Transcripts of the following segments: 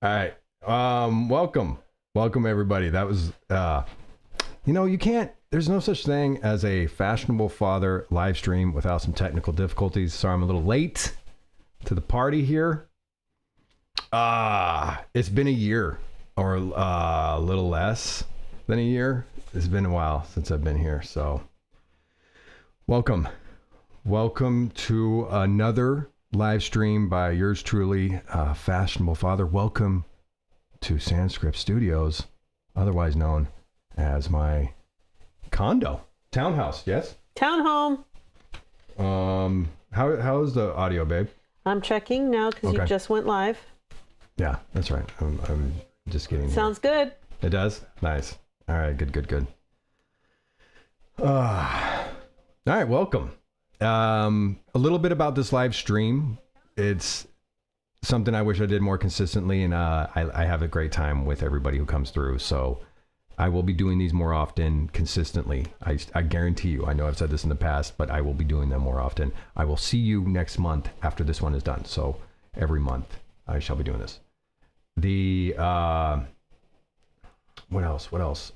All right. Welcome everybody. That was, there's no such thing as a Fashionable Father live stream without some technical difficulties. Sorry, I'm a little late to the party here. It's been a year or a little less than a year. It's been a while since I've been here. So welcome to another live stream by yours truly, Fashionable Father. Welcome to Sanskrit Studios, otherwise known as my condo, townhouse. Yes, townhome. How's the audio, babe? I'm checking now because you just went live. Yeah, that's right. I'm just getting. Sounds good. It does. Nice. All right. Good. All right. Welcome. A little bit about this live stream. It's something I wish I did more consistently, and I have a great time with everybody who comes through. So I will be doing these more often, consistently. I guarantee you. I know I've said this in the past, but I will be doing them more often. I will see you next month after this one is done. So every month I shall be doing this. What else?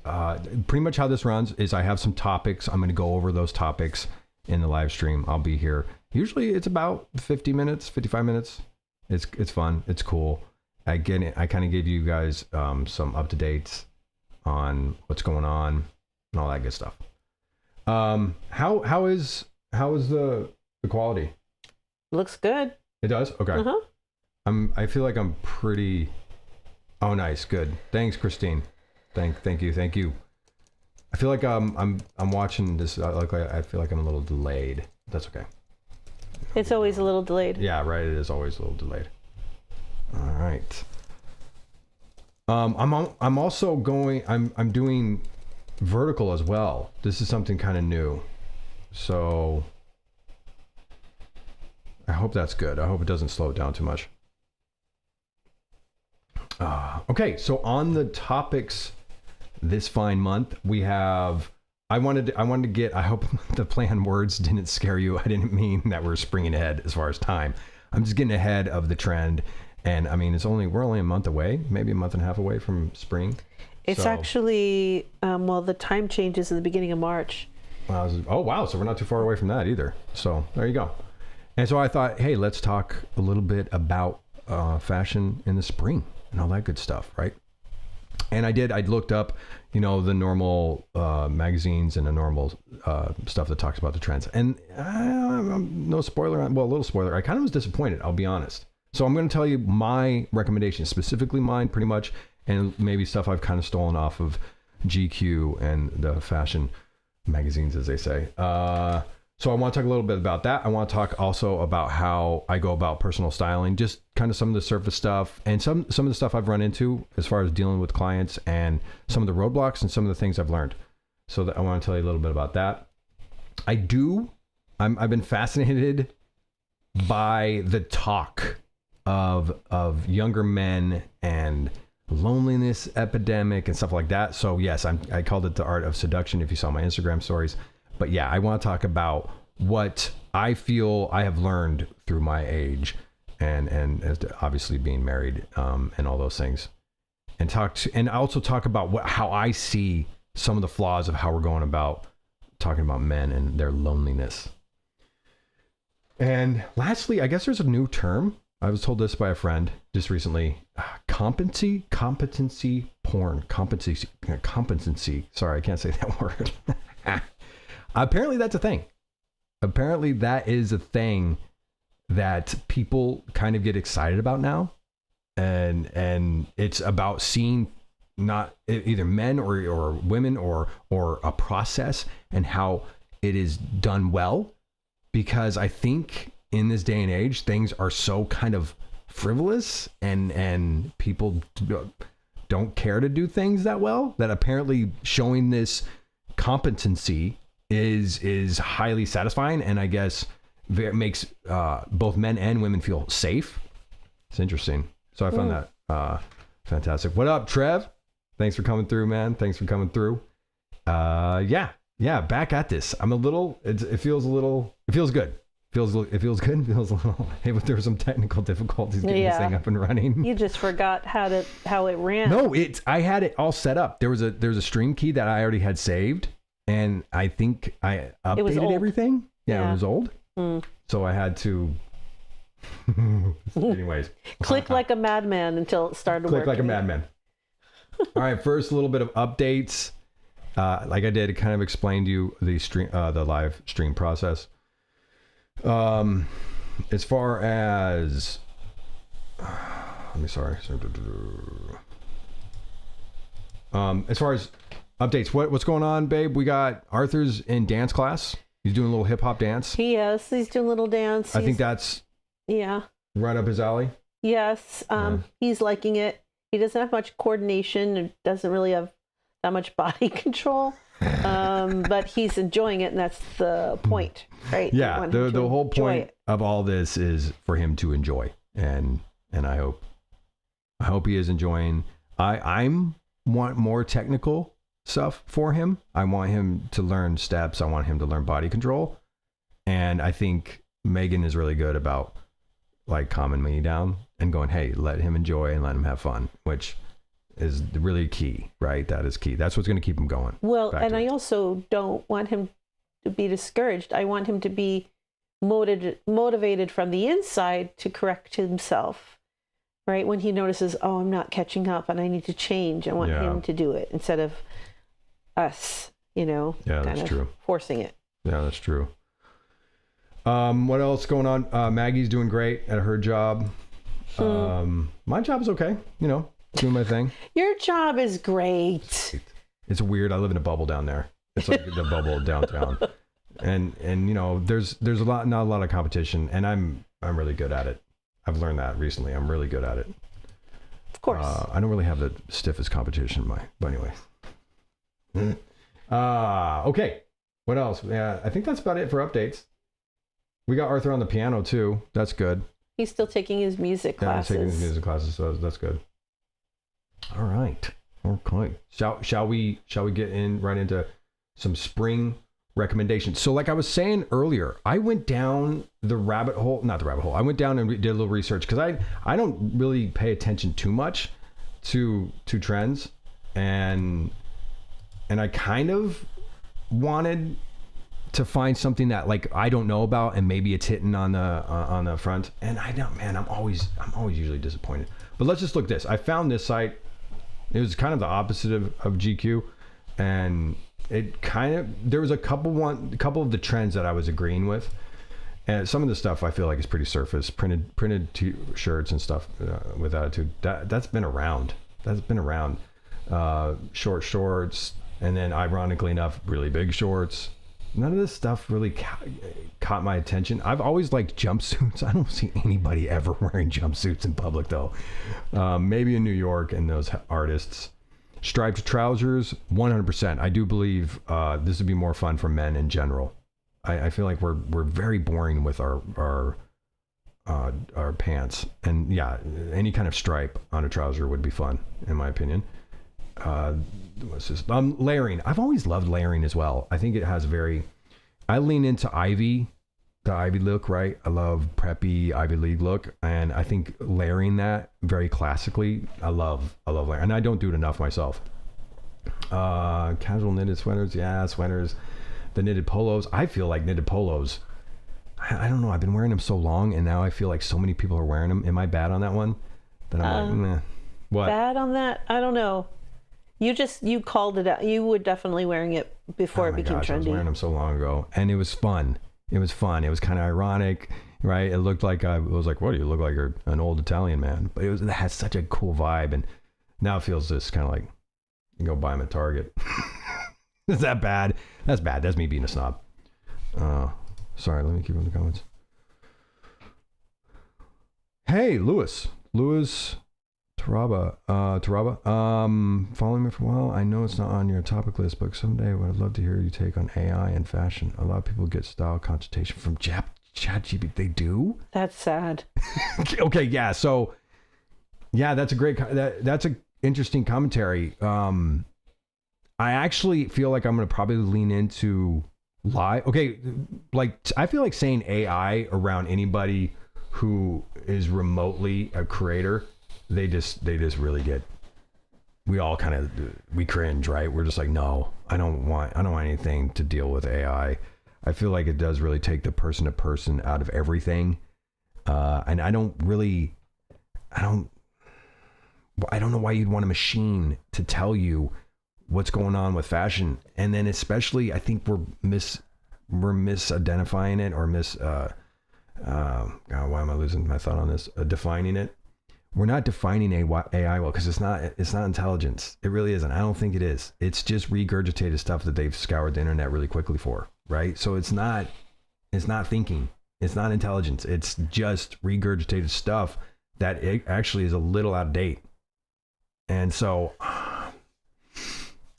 Pretty much how this runs is I have some topics. I'm going to go over those topics in the live stream. I'll be here. Usually it's about 50 minutes, 55 minutes. It's fun. It's cool. I kind of gave you guys some up-to-dates on what's going on and all that good stuff. How is the quality? Looks good. It does? Okay. Uh-huh. I feel like I'm pretty. Oh, nice. Good. Thanks, Christine. Thank you. I feel like I'm watching this. I feel like I'm a little delayed. That's okay. It's always a little delayed. Yeah, right. It is always a little delayed. All right. I'm also going. I'm doing vertical as well. This is something kind of new, so I hope that's good. I hope it doesn't slow it down too much. Okay, so on the topics this fine month, we have. I wanted to get. I hope the planned words didn't scare you. I didn't mean that we're springing ahead as far as time. I'm just getting ahead of the trend, and I mean we're only a month away, maybe a month and a half away from spring. It's actually the time changes at the beginning of March. Oh wow! So we're not too far away from that either. So there you go. And so I thought, hey, let's talk a little bit about fashion in the spring and all that good stuff, right? And I looked up, the normal magazines and the normal stuff that talks about the trends. And no spoiler, a little spoiler. I kind of was disappointed, I'll be honest. So I'm going to tell you my recommendations, specifically mine pretty much, and maybe stuff I've kind of stolen off of GQ and the fashion magazines, as they say. So I want to talk a little bit about that. I want to talk also about how I go about personal styling, just kind of some of the surface stuff and some of the stuff I've run into as far as dealing with clients and some of the roadblocks and some of the things I've learned. So I want to tell you a little bit about that. I've been fascinated by the talk of younger men and loneliness epidemic and stuff like that. So yes, I called it the art of seduction if you saw my Instagram stories. But yeah, I want to talk about what I feel I have learned through my age and as obviously being married and all those things. And also talk about how I see some of the flaws of how we're going about talking about men and their loneliness. And lastly, I guess there's a new term. I was told this by a friend just recently. Competency porn. Competency. Sorry, I can't say that word. Apparently that's a thing. Apparently that is a thing that people kind of get excited about now. And it's about seeing not either men or women or a process and how it is done well. Because I think in this day and age, things are so kind of frivolous and people don't care to do things that well, that apparently showing this competency is highly satisfying, and I guess it makes both men and women feel safe. It's interesting. So I found that fantastic. What up, Trev? Thanks for coming through, man. Thanks for coming through. Yeah, back at this. I'm a little, it feels good. It feels good. Feels a little. Hey, but there were some technical difficulties getting this thing up and running. You just forgot how it ran. No, I had it all set up. There's a stream key that I already had saved, and I think I updated everything. Yeah, it was old. So I had to. Anyways, click like a madman until it started working. Click like a madman. All right, first a little bit of updates. Like I did, kind of explain to you the live stream process. As far as as far as updates, what's going on, babe? We got Arthur's in dance class. He's doing a little hip hop dance. Yes, he's doing a little dance. I think that's right up his alley. Yes, he's liking it. He doesn't have much coordination and doesn't really have that much body control. But he's enjoying it, and that's the point, right? Yeah, the whole point of all this is for him to enjoy, and I hope he is enjoying. I want more technical stuff for him. I want him to learn steps. I want him to learn body control, and I think Megan is really good about like calming me down and going, hey, let him enjoy and let him have fun, which is really key, right? That is key. That's what's going to keep him going. Well, and I also don't want him to be discouraged. I want him to be motivated from the inside to correct himself, right? When he notices, oh, I'm not catching up and I need to change. I want him to do it instead of us, Yeah, that's true. Forcing it. Yeah, that's true. What else going on? Maggie's doing great at her job. My job is okay, doing my thing. Your job is great. It's weird. I live in a bubble down there. It's like the bubble downtown, and there's not a lot of competition, and I'm really good at it. I've learned that recently. I'm really good at it. Of course. I don't really have the stiffest competition, but anyway. Okay. What else? Yeah, I think that's about it for updates. We got Arthur on the piano too. That's good. He's still taking his music classes. Yeah, he's taking his music classes, so that's good. All right. Okay. Shall we get right into some spring recommendations? So like I was saying earlier, I went down the rabbit hole, not the rabbit hole. I went down and did a little research because I don't really pay attention too much to trends, and I kind of wanted to find something that like I don't know about and maybe it's hitting on the front, and I don't, man, I'm always usually disappointed. But let's just look at this. I found this site. It was kind of the opposite of GQ, and there was a couple of the trends that I was agreeing with, and some of the stuff I feel like is pretty surface, printed t-shirts and stuff with attitude. That's been around. Short shorts, and then ironically enough, really big shorts. None of this stuff really caught my attention. I've always liked jumpsuits. I don't see anybody ever wearing jumpsuits in public, though. Maybe in New York and those artists. Striped trousers, 100%. I do believe this would be more fun for men in general. I feel like we're very boring with our pants, and yeah, any kind of stripe on a trouser would be fun, in my opinion. What's this? Layering. I've always loved layering as well. I think it has I lean into the Ivy look, right? I love preppy Ivy League look, and I think layering that very classically, I love layering, and I don't do it enough myself. Casual knitted sweaters, sweaters. The knitted polos. I feel like knitted polos. I don't know. I've been wearing them so long, and now I feel like so many people are wearing them. Am I bad on that one? That I'm like, meh. What? Bad on that? I don't know. You called it out. You were definitely wearing it before it became trendy. I was wearing them so long ago, and it was fun. It was kind of ironic, right? It looked like I was like, what do you look like? You're an old Italian man. But it had such a cool vibe, and now it feels just kind of like you go buy them at Target. Is that bad? That's bad. That's me being a snob. Sorry, let me keep on the comments. Hey, Louis Taraba. Following me for a while. I know it's not on your topic list, but someday I would love to hear your take on AI and fashion. A lot of people get style consultation from ChatGPT. They do? That's sad. Okay, yeah. So, yeah, that's a great. That's an interesting commentary. I actually feel like I'm going to probably lean into lie. Okay, like I feel like saying AI around anybody who is remotely a creator, they just really get. We all kind of we cringe, right? We're just like, no, I don't want anything to deal with AI. I feel like it does really take the person to person out of everything, and I don't know why you'd want a machine to tell you what's going on with fashion. And then especially, I think we're misidentifying it or God, why am I losing my thought on this? Defining it. We're not defining AI well because it's not intelligence. It really isn't. I don't think it is. It's just regurgitated stuff that they've scoured the internet really quickly for, right? So it's not thinking. It's not intelligence. It's just regurgitated stuff that it actually is a little out of date. And so, I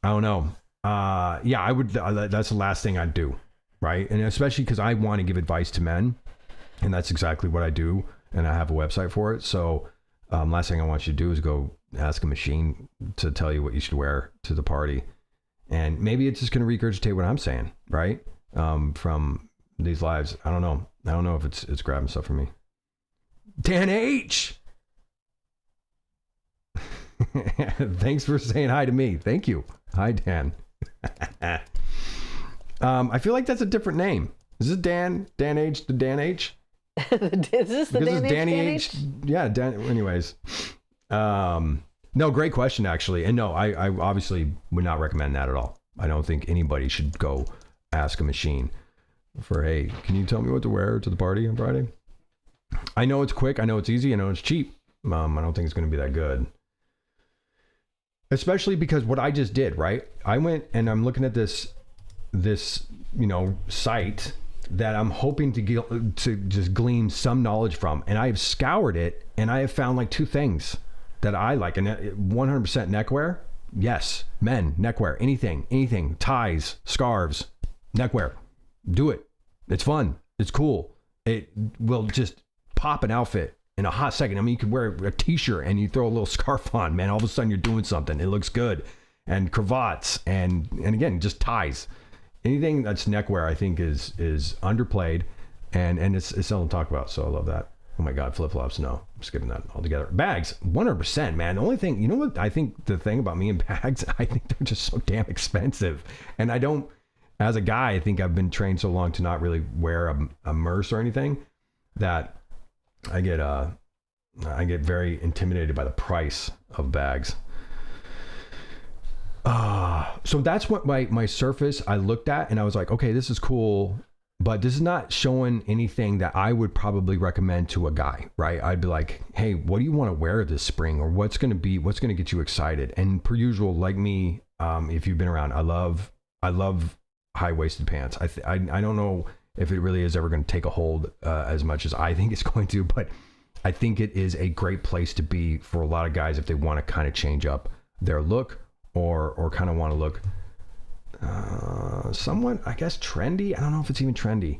don't know. Yeah, I would. That's the last thing I'd do, right? And especially because I want to give advice to men, and that's exactly what I do. And I have a website for it. So, last thing I want you to do is go ask a machine to tell you what you should wear to the party, and maybe it's just going to regurgitate what I'm saying, right? From these lives, I don't know. I don't know if it's grabbing stuff for me. Dan H. Thanks for saying hi to me. Thank you. Hi, Dan. I feel like that's a different name. Is this Dan H? The Dan H? Is this the Dan H? Danny H? Yeah, Dan. Anyways. No, great question, actually. And no, I obviously would not recommend that at all. I don't think anybody should go ask a machine for, hey, can you tell me what to wear to the party on Friday? I know it's quick. I know it's easy. I know it's cheap. I don't think it's going to be that good. Especially because what I just did, right? I went and I'm looking at this site that I'm hoping to just glean some knowledge from, and I have scoured it, and I have found like two things that I like. And 100% neckwear, yes, men neckwear, anything, ties, scarves, neckwear, do it. It's fun. It's cool. It will just pop an outfit in a hot second. I mean, you could wear a t-shirt and you throw a little scarf on, man. All of a sudden you're doing something. It looks good. And cravats and again, just ties. Anything that's neckwear, I think is underplayed and it's seldom talked about. So I love that. Oh my God, flip-flops. No, I'm skipping that altogether. Bags, 100%, man. The only thing, you know what? I think the thing about me and bags, I think they're just so damn expensive. And I don't, as a guy, I think I've been trained so long to not really wear a merce or anything that I get very intimidated by the price of bags. So that's what my Surface I looked at, and I was like, okay, this is cool, but this is not showing anything that I would probably recommend to a guy, right? I'd be like, hey, what do you want to wear this spring, or what's going to get you excited? And per usual, like me, if you've been around, I love high-waisted pants. I don't know if it really is ever going to take a hold as much as I think it's going to, but I think it is a great place to be for a lot of guys if they want to kind of change up their look or kind of want to look somewhat, I guess, trendy. I don't know if it's even trendy.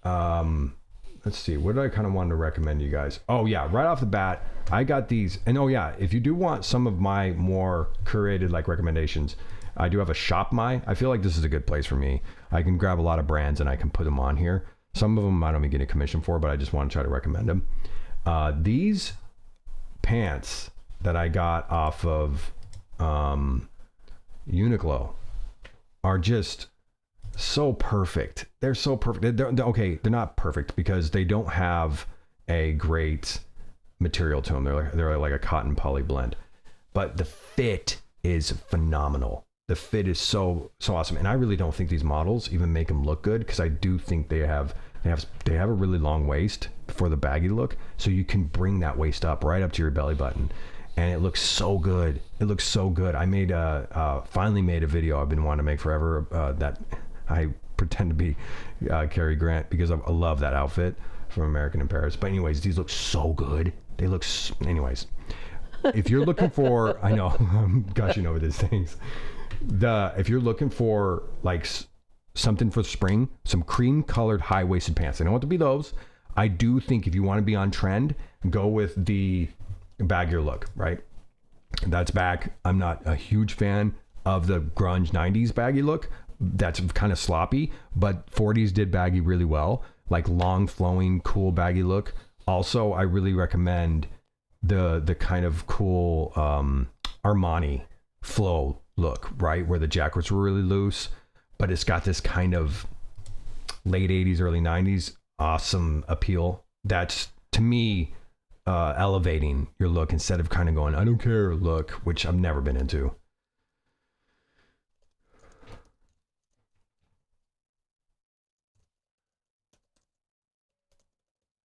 Let's see. What did I kind of want to recommend you guys? Oh, yeah. Right off the bat, I got these. And oh, yeah. If you do want some of my more curated like recommendations, I do have a Shop My. I feel like this is a good place for me. I can grab a lot of brands and I can put them on here. Some of them I don't even get a commission for, but I just want to try to recommend them. These pants that I got off of Uniqlo are just so perfect. They're so perfect. They're not perfect because they don't have a great material to them. They're like a cotton poly blend, but the fit is phenomenal. The fit is so awesome, and I really don't think these models even make them look good because I do think they have a really long waist for the baggy look, so you can bring that waist up right up to your belly button, and it looks so good. It looks so good. I finally made a video I've been wanting to make forever that I pretend to be Cary Grant because I love that outfit from American in Paris. But anyways, these look so good. Anyways, if you're looking for, I know I'm gushing over these things. If you're looking for like something for spring, some cream colored high waisted pants, they don't want to be those. I do think if you want to be on trend, go with the baggier look, right? That's back. I'm not a huge fan of the grunge 90s baggy look, that's kind of sloppy, but 40s did baggy really well, like long flowing, cool baggy look. Also, I really recommend the kind of cool Armani flow look, right? Where the jackets were really loose, but it's got this kind of late 80s, early 90s awesome appeal. That's, to me, elevating your look instead of kind of going, I don't care look, which I've never been into.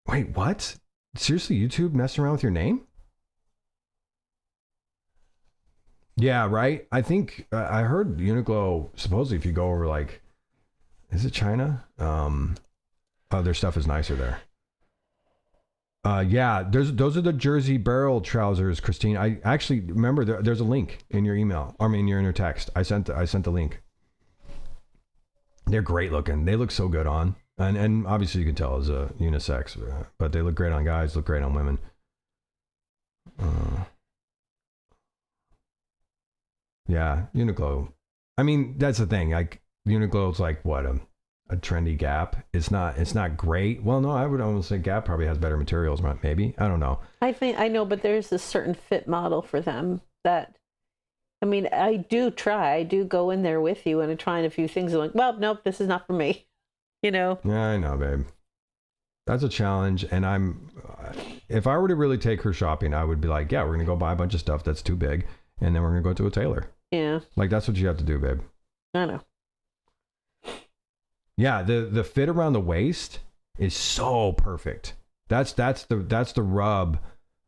Wait, what? Seriously, YouTube messing around with your name? Yeah, right. I think I heard Uniqlo, supposedly if you go over like, is it China? Their stuff is nicer there. Yeah, those are the Jersey barrel trousers, Christine. I actually remember there's a link in your email. I mean, in your text. I sent the link. They're great looking. They look so good on, and obviously you can tell as a unisex, but they look great on guys. Look great on women. Yeah, Uniqlo. I mean, that's the thing. Like Uniqlo's like what a trendy Gap. It's not great. Well, no, I would almost say Gap probably has better materials. Maybe, I don't know. I know, but there's a certain fit model for them that. I mean, I do go in there with you and I'm trying a few things. I'm like, well, nope, this is not for me. You know? Yeah, I know, babe. That's a challenge. And if I were to really take her shopping, I would be like, yeah, we're going to go buy a bunch of stuff that's too big. And then we're going to go to a tailor. Yeah. Like, that's what you have to do, babe. I know. Yeah, the fit around the waist is so perfect. That's the rub.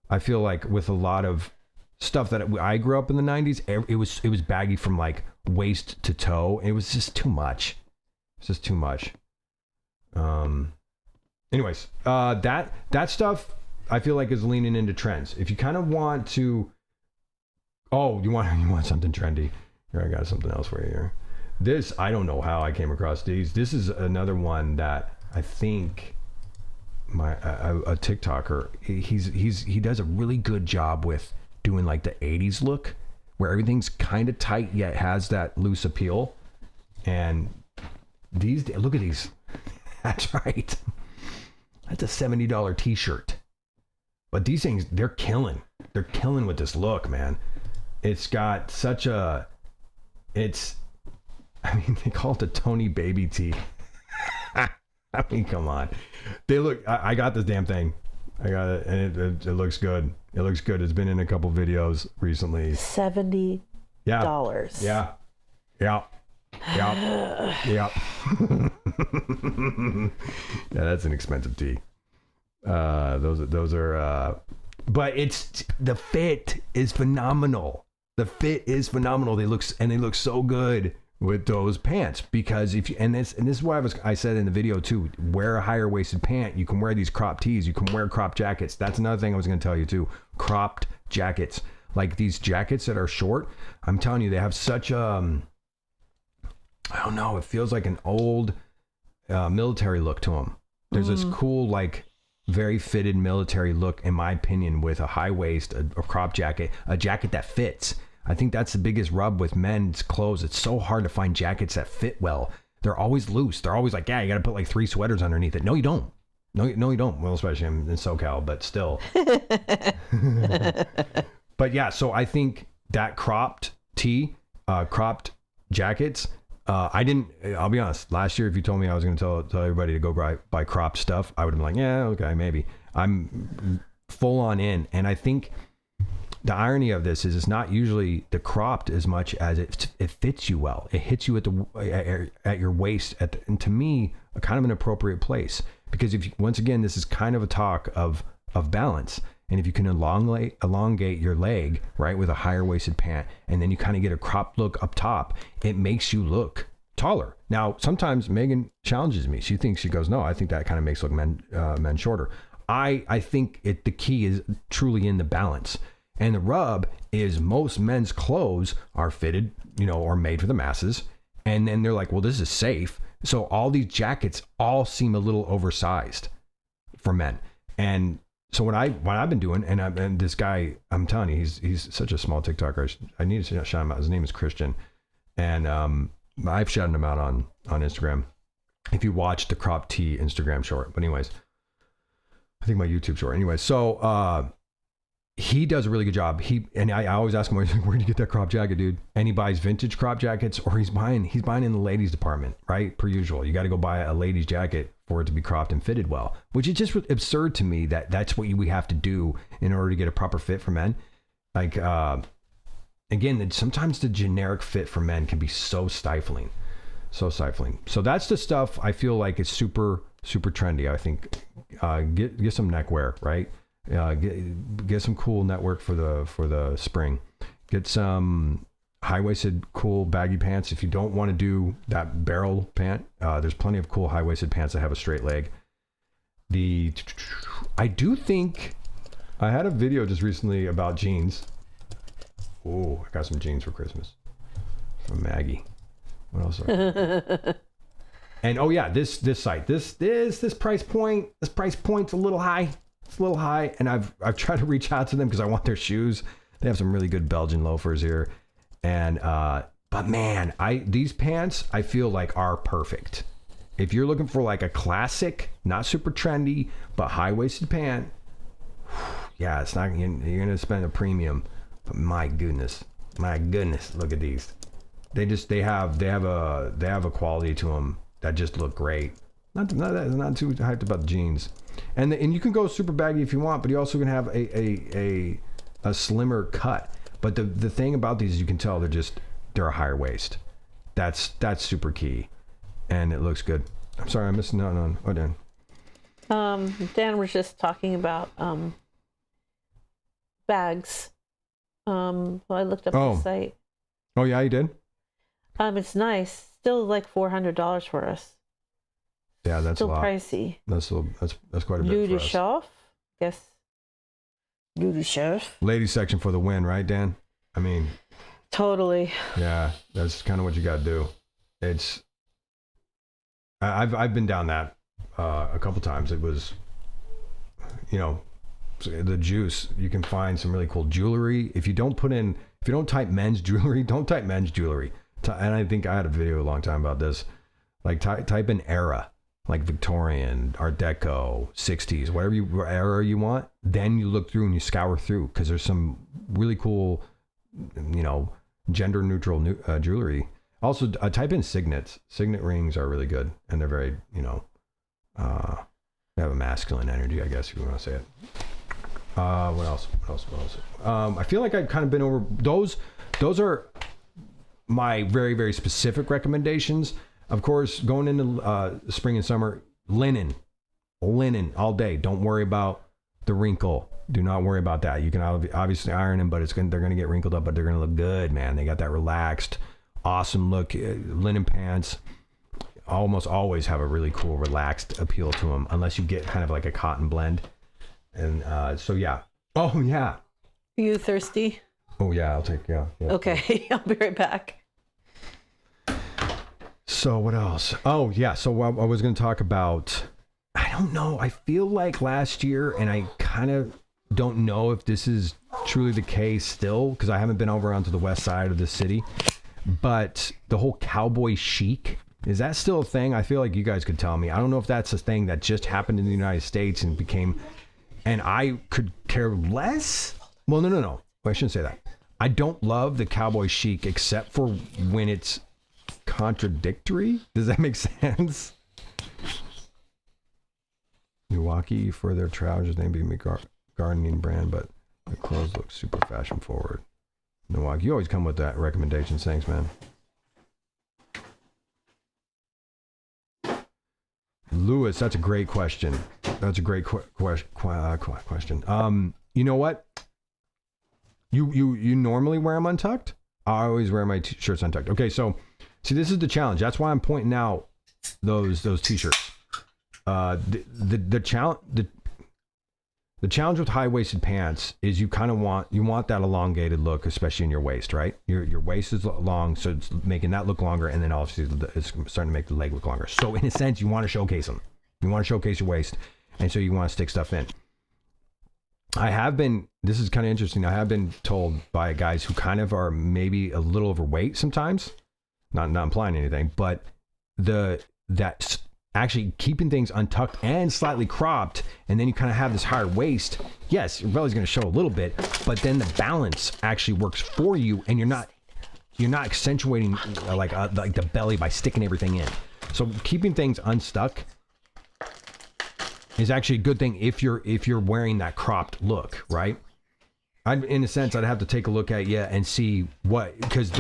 I feel like with a lot of stuff that I grew up in the 90s, it was baggy from like waist to toe. It was just too much. It's just too much. Anyways, that stuff I feel like is leaning into trends. If you kind of want to, you want something trendy. Here, I got something else for you here. This, I don't know how I came across these. This is another one that I think a TikToker, he does a really good job with doing like the 80s look where everything's kind of tight yet has that loose appeal. And look at these. That's right. That's a $70 t-shirt. But these things, they're killing with this look, man. It's got such they call it the Tony Baby tee. I mean, come on. They look, I got this damn thing. I got it, and it looks good. It looks good. It's been in a couple videos recently. $70. Yeah. Yeah, that's an expensive tee. Those are but it's the fit is phenomenal. The fit is phenomenal. They look so good with those pants, because this is why I said in the video too, wear a higher waisted pant. You can wear these crop tees, you can wear crop jackets. That's another thing I was going to tell you too. Cropped jackets, like these jackets that are short, I'm telling you, they have such I don't know, it feels like an old military look to them. There's this cool, like very fitted military look, in my opinion, with a high waist, a crop jacket, a jacket that fits. I think that's the biggest rub with men's clothes. It's so hard to find jackets that fit well. They're always loose. They're always like, yeah, you got to put like 3 sweaters underneath it. No, you don't. No, you don't. Well, especially in SoCal, but still. But yeah, so I think that cropped tee, cropped jackets, I'll be honest, last year, if you told me I was going to tell everybody to go buy cropped stuff, I would have been like, yeah, okay, maybe. I'm full on in. And I think the irony of this is it's not usually the cropped as much as it fits you well. It hits you at your waist, and to me, a kind of an appropriate place. Because once again, this is kind of a talk of balance. And if you can elongate your leg, right, with a higher waisted pant, and then you kind of get a cropped look up top, it makes you look taller. Now, sometimes Megan challenges me. She goes, no, I think that kind of makes men shorter. I think the key is truly in the balance. And the rub is most men's clothes are fitted, or made for the masses. And then they're like, well, this is safe. So all these jackets all seem a little oversized for men. And so what I've been doing, and this guy, I'm telling you, he's such a small TikToker. I need to shout him out. His name is Christian. And I've shouted him out on Instagram. If you watch the crop tee Instagram short, but anyways, I think my YouTube short. Anyway, so he does a really good job. I always ask him, where do you get that crop jacket, dude? And he buys vintage crop jackets, or he's buying in the ladies department, right? Per usual, you got to go buy a ladies jacket for it to be cropped and fitted well, which is just absurd to me that that's what we have to do in order to get a proper fit for men. Like, again, sometimes the generic fit for men can be so stifling. So that's the stuff I feel like is super, super trendy. I think get some neckwear, right? Get some cool network for the spring. Get some high-waisted cool baggy pants. If you don't want to do that barrel pant, there's plenty of cool high-waisted pants that have a straight leg. I do think I had a video just recently about jeans. Oh, I got some jeans for Christmas from Maggie. What else? And oh yeah, this site, this price point's a little high. It's a little high, and I've tried to reach out to them because I want their shoes. They have some really good Belgian loafers here, and but man, these pants I feel like are perfect. If you're looking for like a classic, not super trendy, but high-waisted pant, yeah, it's not you're gonna spend a premium. But my goodness, look at these. They have a quality to them that just look great. Not too hyped about the jeans, and you can go super baggy if you want, but you also can have a slimmer cut. But the thing about these is you can tell they're a higher waist. That's super key, and it looks good. I'm sorry, I'm missing out on. Oh, Dan. Dan was just talking about bags. Well, I looked up the site. Oh yeah, you did. It's nice. Still like $400 for us. Yeah, that's still a lot. Pricey. That's quite a bit for us. Chef, guess. Duty chef. Ladies section for the win, right, Dan? I mean. Totally. Yeah, that's kind of what you got to do. It's. I've been down that a couple times. It was, the juice. You can find some really cool jewelry. If you don't type men's jewelry, don't type men's jewelry. And I think I had a video a long time about this. Like type in era, like Victorian, Art Deco, 60s, whatever era you want. Then you look through and you scour through because there's some really cool, gender neutral jewelry. Also, type in signets. Signet rings are really good, and they're very, they have a masculine energy, I guess, if you want to say it. What else? I feel like I've kind of been over those. Those are my very, very specific recommendations. Of course, going into spring and summer, linen all day. Don't worry about the wrinkle. Do not worry about that. You can obviously iron them, but they're going to get wrinkled up, but they're going to look good, man. They got that relaxed, awesome look. Linen pants almost always have a really cool, relaxed appeal to them, unless you get kind of like a cotton blend. And so, yeah. Oh, yeah. Are you thirsty? Oh, yeah. I'll take, yeah. Okay. I'll be right back. So what else? Oh, yeah. So I was going to talk about, I don't know. I feel like last year, and I kind of don't know if this is truly the case still, because I haven't been over onto the west side of the city, but the whole cowboy chic, is that still a thing? I feel like you guys could tell me. I don't know if that's a thing that just happened in the United States and became, and I could care less. Well, no. I shouldn't say that. I don't love the cowboy chic except for when it's contradictory. Does that make sense? Milwaukee for their trousers, they be gardening brand, but the clothes look super fashion forward. Milwaukee, you always come with that recommendations. Thanks, man. Lewis, that's a great question. That's a great question. You know what? You normally wear them untucked? I always wear my shirts untucked. Okay, so see, this is the challenge. That's why I'm pointing out those t-shirts. The challenge with high-waisted pants is you kind of want that elongated look, especially in your waist, right? Your waist is long, so it's making that look longer, and then obviously it's starting to make the leg look longer. So in a sense, you want to showcase them. You want to showcase your waist, and so you want to stick stuff in. This is kind of interesting, I have been told by guys who kind of are maybe a little overweight sometimes, not implying anything, but that actually keeping things untucked and slightly cropped, and then you kind of have this higher waist. Yes, your belly's going to show a little bit, but then the balance actually works for you, and you're not accentuating like the belly by sticking everything in. So keeping things unstuck is actually a good thing if you're wearing that cropped look, right? In a sense, I'd have to take a look at you and see because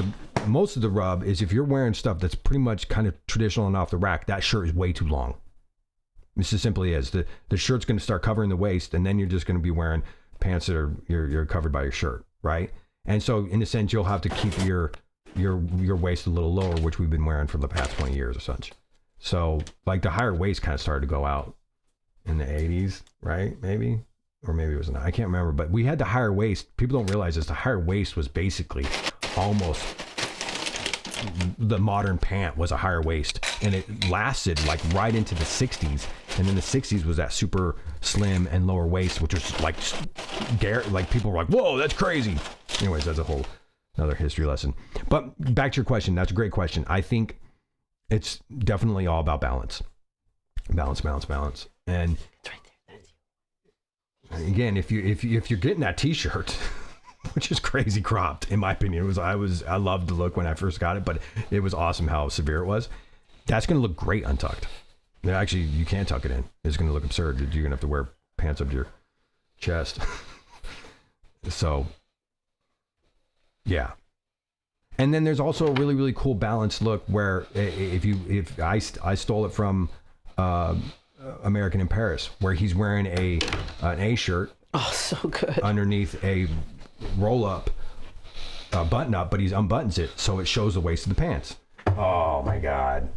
most of the rub is if you're wearing stuff that's pretty much kind of traditional and off the rack, that shirt is way too long. This is simply is the shirt's going to start covering the waist, and then you're just going to be wearing pants that are you're covered by your shirt, right? And so in a sense, you'll have to keep your waist a little lower, which we've been wearing for the past 20 years or such. So like the higher waist kind of started to go out in the 80s, right? Maybe. Or maybe it was not. I can't remember. But we had the higher waist. People don't realize this. The higher waist was basically almost the modern pant was a higher waist. And it lasted like right into the 60s. And then the 60s was that super slim and lower waist, which was like people were like, whoa, that's crazy. Anyways, that's a whole another history lesson. But back to your question. That's a great question. I think it's definitely all about balance. Balance. And again, if you're getting that t-shirt, which is crazy cropped, in my opinion, I loved the look when I first got it, but it was awesome how severe it was. That's going to look great untucked. Actually, you can't tuck it in. It's going to look absurd. You're going to have to wear pants up to your chest. So, yeah. And then there's also a really, really cool balanced look where if I stole it from American in Paris, where he's wearing an A shirt. Oh, so good. Underneath a roll up, button up, but he unbuttons it so it shows the waist of the pants. Oh my God.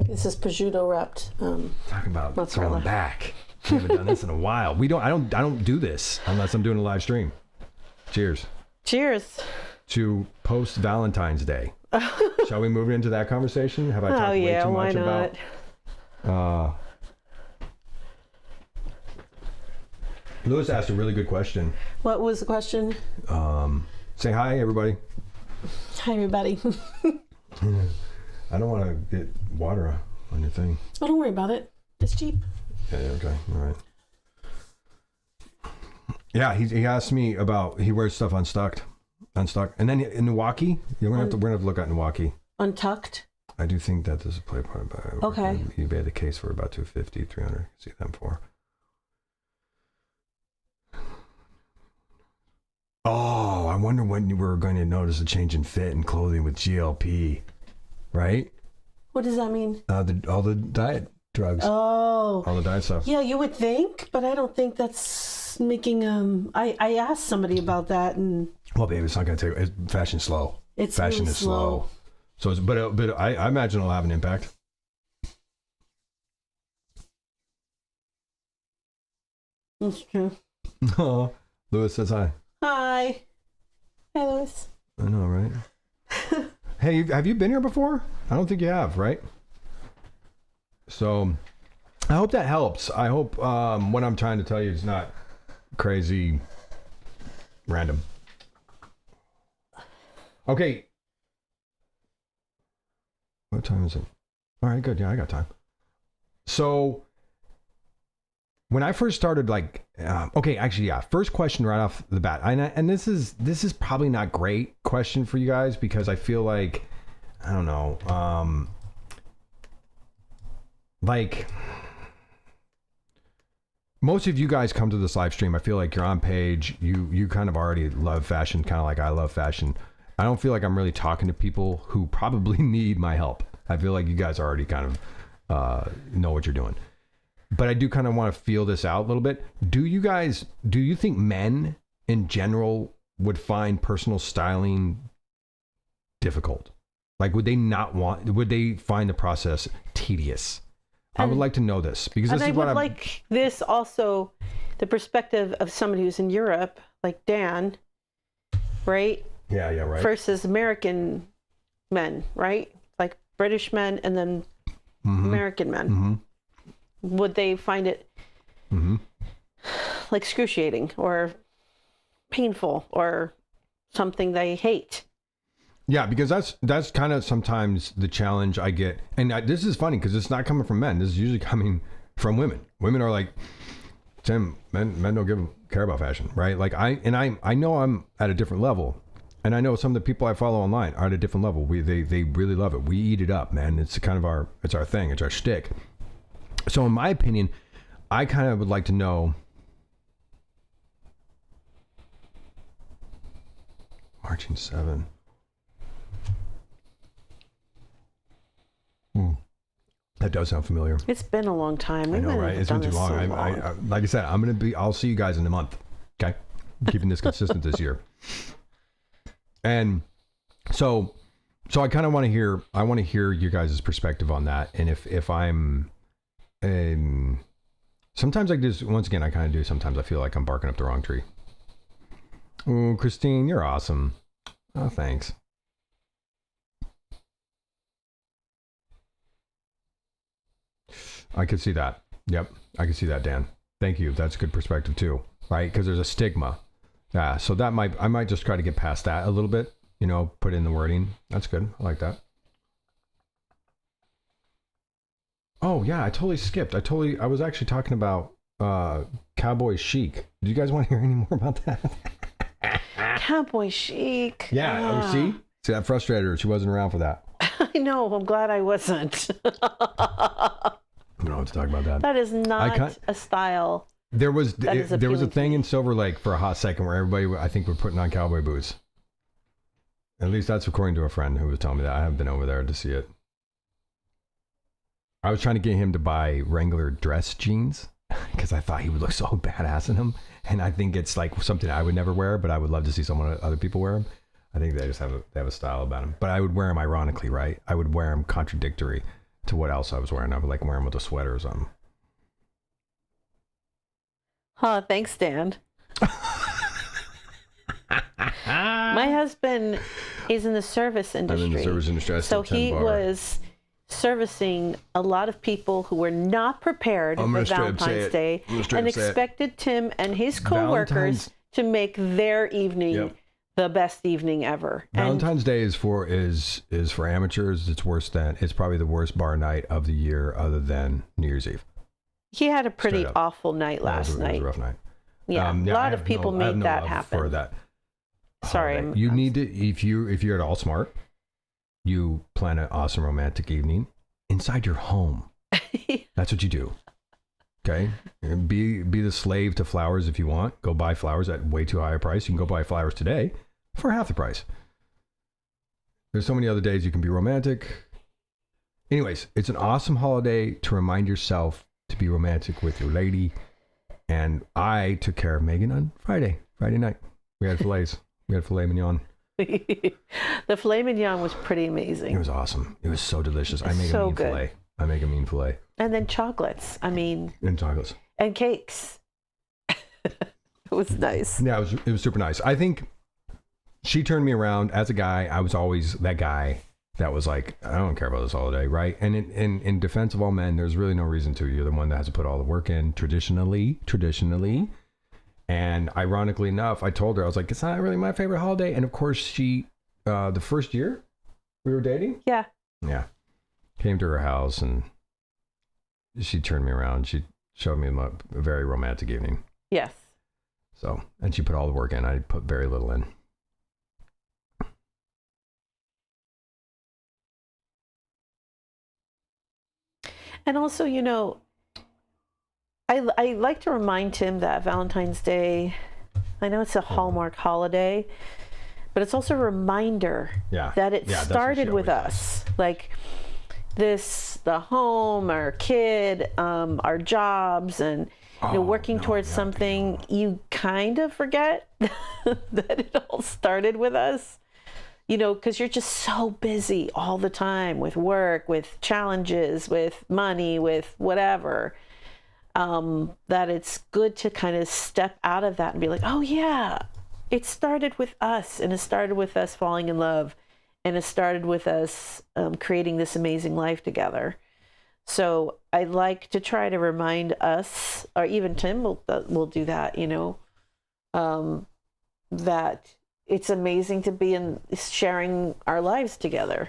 This is prosciutto wrapped. Talking about mozzarella. going back. We haven't done this in a while. I don't do this unless I'm doing a live stream. Cheers. Cheers. To post Valentine's Day. Shall we move into that conversation? Have I talked way too much about? Lewis asked a really good question. What was the question? Say hi, everybody. Hi, everybody. I don't want to get water on your thing. Oh, don't worry about it. It's cheap. Yeah, okay. All right. Yeah, he asked me about, he wears stuff unstuck. And then in Milwaukee, we're gonna have to look at Milwaukee. Untucked? I do think that this is play part by okay. eBay the case for about $250, $300. See them for. Oh, I wonder when you were going to notice a change in fit and clothing with GLP, right? What does that mean? All the diet drugs. Oh. All the diet stuff. Yeah, you would think, but I don't think that's making I asked somebody about that, and well, babe, it's not going to take. Fashion's slow. Fashion really is slow. So, but I imagine it'll have an impact. That's true. Oh, Lewis says hi. Hi. Hi, Lewis. I know, right? Hey, have you been here before? I don't think you have, right? So, I hope that helps. I hope what I'm trying to tell you is not crazy random. Okay. What time is it? All right, good. Yeah, I got time. So, when I first started, first question right off the bat, and this is probably not great question for you guys because I feel like, I don't know, like most of you guys come to this live stream, I feel like you're on page, you kind of already love fashion, kind of like I love fashion. I don't feel like I'm really talking to people who probably need my help. I feel like you guys already kind of know what you're doing. But I do kind of want to feel this out a little bit. Do you think men in general would find personal styling difficult? Like, would they find the process tedious? I would like to know this because this is what I'm like this also the perspective of somebody who's in Europe, like Dan, right? Yeah, right. Versus American men, right? Like British men and then American men. Mm-hmm. Would they find it like excruciating or painful or something they hate? Yeah, because that's kind of sometimes the challenge I get, and this is funny because it's not coming from men. This is usually coming from women. Women are like, Tim, men don't care about fashion, right? Like I know I'm at a different level, and I know some of the people I follow online are at a different level. They really love it. We eat it up, man. It's kind of our thing. It's our shtick. So in my opinion, I kind of would like to know. Marching 7. That does sound familiar. It's been a long time. I know, right? It's been too long. I like I said, I'll see you guys in a month. Okay, I'm keeping this consistent this year. And so I kind of want to hear. I want to hear your guys' perspective on that. And if I'm, sometimes I just once again I kind of do. Sometimes I feel like I'm barking up the wrong tree. Oh, Christine, you're awesome. Oh, thanks. I could see that. Yep, I could see that, Dan. Thank you. That's a good perspective too, right? Because there's a stigma. Yeah, so I might just try to get past that a little bit. You know, put in the wording. That's good. I like that. Oh yeah, I totally skipped. I was actually talking about cowboy chic. Do you guys want to hear any more about that? Cowboy chic. Yeah. See, that frustrated her. She wasn't around for that. I know. I'm glad I wasn't. We don't have to talk about that. That is not a style. There was a thing in Silver Lake for a hot second where everybody, I think, were putting on cowboy boots. At least that's according to a friend who was telling me that. I haven't been over there to see it. I was trying to get him to buy Wrangler dress jeans because I thought he would look so badass in them. And I think it's like something I would never wear, but I would love to see other people wear them. I think they just have a style about them. But I would wear them ironically, right? I would wear them contradictory to what else I was wearing. I would like wear them with a sweater or something. Thanks, Dan. My husband is in the service industry. I'm in the service industry. So he was servicing a lot of people who were not prepared for Valentine's Day and expected Tim and his co-workers to make their evening the best evening ever. Valentine's Day is for amateurs. It's probably the worst bar night of the year other than New Year's Eve. He had a pretty awful night last night. It was a rough night. Yeah, a lot of people made that happen. For that. Sorry. You need to, if you're at all smart, you plan an awesome romantic evening inside your home. That's what you do. Okay? Be the slave to flowers if you want. Go buy flowers at way too high a price. You can go buy flowers today for half the price. There's so many other days you can be romantic. Anyways, it's an awesome holiday to remind yourself to be romantic with your lady. And I took care of Megan on Friday night. We had fillets. We had filet mignon. The filet mignon was pretty amazing. It was awesome. It was so delicious. I make a mean filet. I make a mean filet. And then chocolates. And chocolates. And cakes. It was nice. Yeah, it was super nice. I think she turned me around as a guy. I was always that guy that was like, I don't care about this holiday, right? And in defense of all men, there's really no reason to. You're the one that has to put all the work in traditionally. And ironically enough, I told her, I was like, it's not really my favorite holiday. And of course, she, the first year we were dating. Yeah. Yeah. Came to her house and she turned me around. She showed me a very romantic evening. Yes. So, and she put all the work in. I put very little in. And also, I like to remind Tim that Valentine's Day, I know it's a Hallmark holiday, but it's also a reminder that it started with us. Like the home, our kid, our jobs, and working towards something. You kind of forget that it all started with us. Because you're just so busy all the time with work, with challenges, with money, with whatever, that it's good to kind of step out of that and be like, oh yeah, it started with us, and it started with us falling in love, and it started with us creating this amazing life together. So I like to try to remind us, or even Tim will do that, that it's amazing to be in sharing our lives together.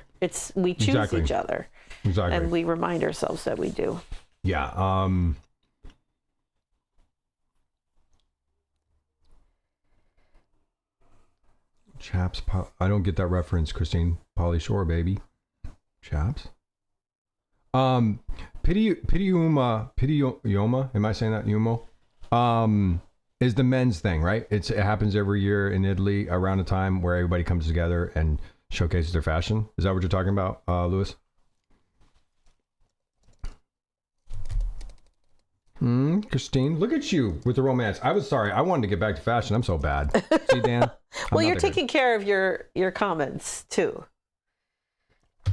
We choose each other. Exactly. And we remind ourselves that we do. Yeah. Chaps. I don't get that reference, Christine. Pauly Shore, baby. Chaps. Pitiuma. Am I saying that? Yumo. Is the men's thing, right? It happens every year in Italy around a time where everybody comes together and showcases their fashion. Is that what you're talking about, Lewis? Christine, look at you with the romance. I was sorry. I wanted to get back to fashion. I'm so bad. See, Dan? Well, you're taking care of your comments too.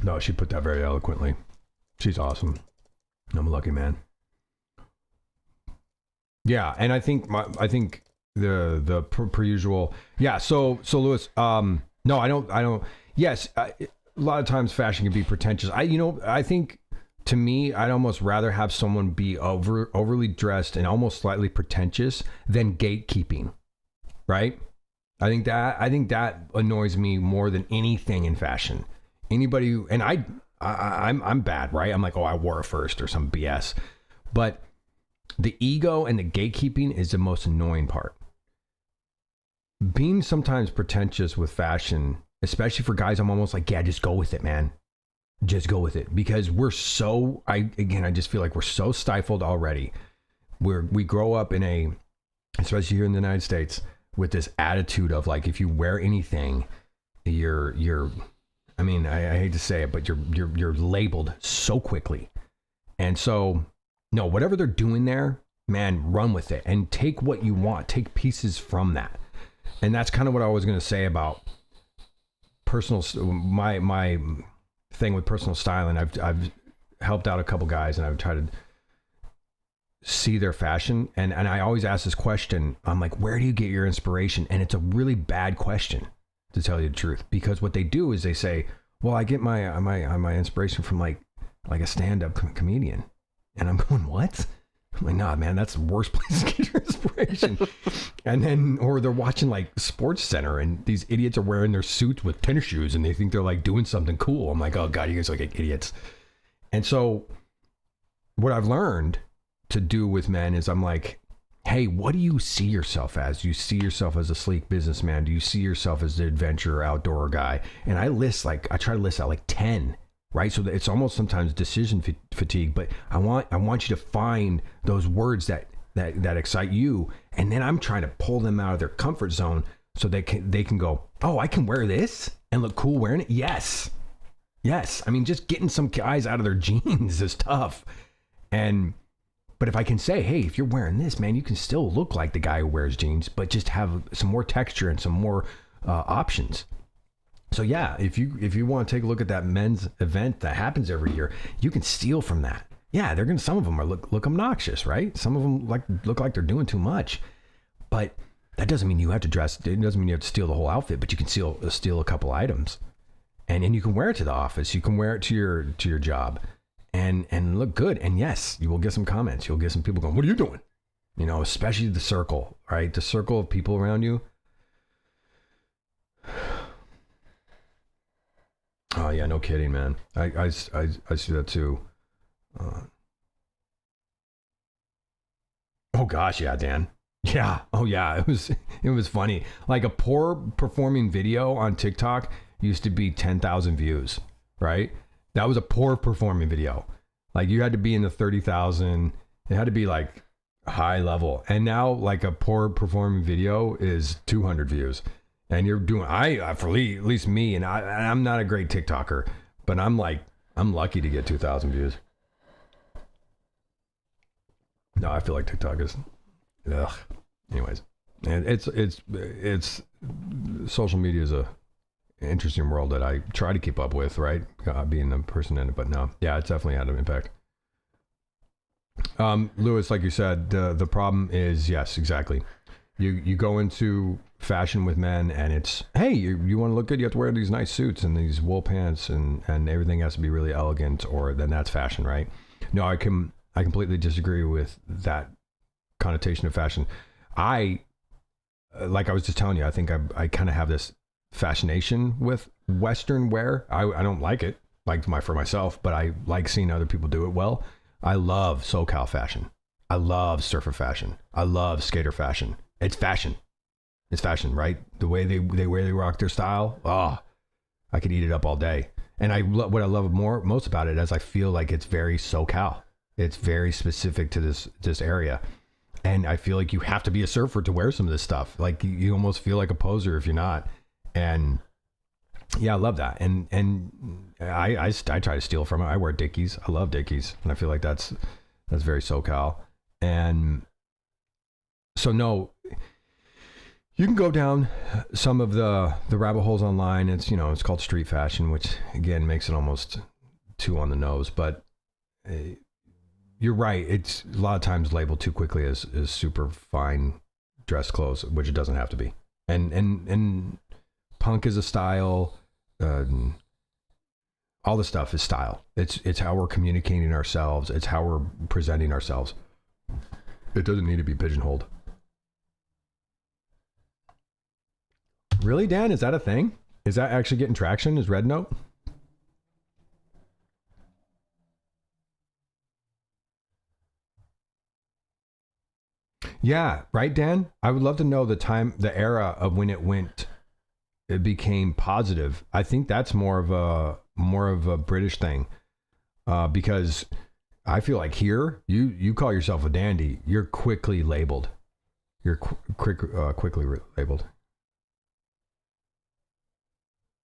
No, she put that very eloquently. She's awesome. I'm a lucky man. Yeah, and I think the per usual. Yeah, so Lewis, no, I don't. Yes, a lot of times fashion can be pretentious. I think to me, I'd almost rather have someone be overly dressed and almost slightly pretentious than gatekeeping, right? I think that annoys me more than anything in fashion. Anybody who, and I'm bad, right? I'm like, oh, I wore it first or some BS, but the ego and the gatekeeping is the most annoying part. Being sometimes pretentious with fashion, especially for guys, I'm almost like, yeah, just go with it, man. Just go with it, because we're so, I just feel like we're so stifled already. We grow up in especially here in the United States, with this attitude of like, if you wear anything, you're I mean, I hate to say it, but you're labeled so quickly. And so, no, whatever they're doing there, man, run with it and take what you want, take pieces from that. And that's kind of what I was going to say about my thing with personal styling. I've helped out a couple guys, and I've tried to see their fashion, and I always ask this question. I'm like, where do you get your inspiration? And it's a really bad question, to tell you the truth, because what they do is they say, well, I get my inspiration from like a stand-up comedian. And I'm going, what? I'm like, nah, man, that's the worst place to get your inspiration. And then, or they're watching like Sports Center, and these idiots are wearing their suits with tennis shoes, and they think they're like doing something cool. I'm like, oh God, you guys are like idiots. And so what I've learned to do with men is I'm like, hey, what do you see yourself as? Do you see yourself as a sleek businessman? Do you see yourself as the adventurer, outdoor guy? And I try to list out like 10, right? So it's almost sometimes decision fatigue, but I want you to find those words that excite you. And then I'm trying to pull them out of their comfort zone so they can go, oh, I can wear this and look cool wearing it. Yes. I mean, just getting some guys out of their jeans is tough. But if I can say, hey, if you're wearing this, man, you can still look like the guy who wears jeans, but just have some more texture and some more options. So yeah, if you want to take a look at that men's event that happens every year, you can steal from that. Yeah, some of them are look obnoxious, right? Some of them look like they're doing too much, but that doesn't mean you have to dress. It doesn't mean you have to steal the whole outfit, but you can steal a couple items, and you can wear it to the office. You can wear it to your job. And look good. And yes, you will get some comments. You'll get some people going, what are you doing? You know, especially the circle, right? The circle of people around you. Oh yeah, no kidding, man. I see that too. Oh gosh, yeah, Dan. Yeah. Oh yeah, it was funny. Like a poor performing video on TikTok used to be 10,000 views, right? That was a poor performing video. Like you had to be in the 30,000. It had to be like high level. And now like a poor performing video is 200 views. And you're doing, for at least me, and I'm not a great TikToker, but I'm lucky to get 2,000 views. No, I feel like TikTok is, ugh. Anyways, and it's social media is a interesting world that I try to keep up with, right? Being the person in it, but no, yeah, it's definitely had an impact. Lewis, like you said, the problem is, yes, exactly. You go into fashion with men, and it's, hey, you want to look good, you have to wear these nice suits and these wool pants, and everything has to be really elegant, or then that's fashion, right? No, I completely disagree with that connotation of fashion. Like I was just telling you, I think I kind of have this fascination with Western wear. I don't like it for myself, but I like seeing other people do it well. I love SoCal fashion. I love surfer fashion. I love skater fashion. It's fashion. It's fashion, right? The way they rock their style. Oh, I could eat it up all day. And what I love most about it is I feel like it's very SoCal. It's very specific to this area. And I feel like you have to be a surfer to wear some of this stuff. Like you almost feel like a poser if you're not. And yeah, I love that. And I try to steal from it. I wear Dickies. I love Dickies. And I feel like that's very SoCal. And so no, you can go down some of the rabbit holes online. It's called street fashion, which again makes it almost too on the nose, but you're right. It's a lot of times labeled too quickly as super fine dress clothes, which it doesn't have to be. And punk is a style. All the stuff is style. It's how we're communicating ourselves. It's how we're presenting ourselves. It doesn't need to be pigeonholed. Really, Dan? Is that a thing? Is that actually getting traction? Is Red Note? Yeah, right, Dan? I would love to know the era of when it became positive. I think that's more of a British thing, because I feel like here you call yourself a dandy, you're quickly labeled. You're quickly labeled.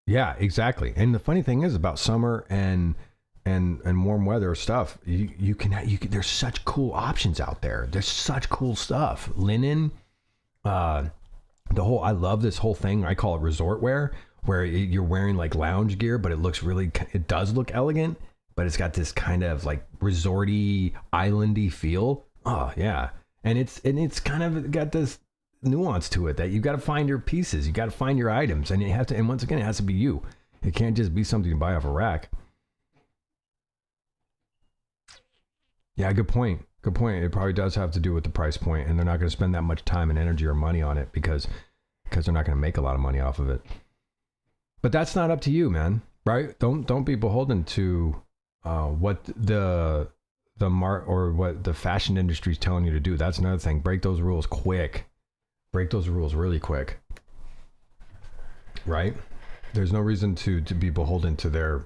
Yeah, exactly. And the funny thing is about summer and warm weather stuff, you can there's such cool options out there. There's such cool stuff. Linen, I love this whole thing. I call it resort wear, where you're wearing like lounge gear, but it does look elegant, but it's got this kind of like resorty, islandy feel. Oh yeah. And it's kind of got this nuance to it that you got to find your pieces, you got to find your items, and once again, it has to be you. It can't just be something you buy off a rack. Yeah, good point. Good point. It probably does have to do with the price point, and they're not going to spend that much time and energy or money on it because they're not going to make a lot of money off of it. But that's not up to you, man. Right? Don't be beholden to what the what the fashion industry is telling you to do. That's another thing. Break those rules quick. Break those rules really quick. Right? There's no reason to be beholden to their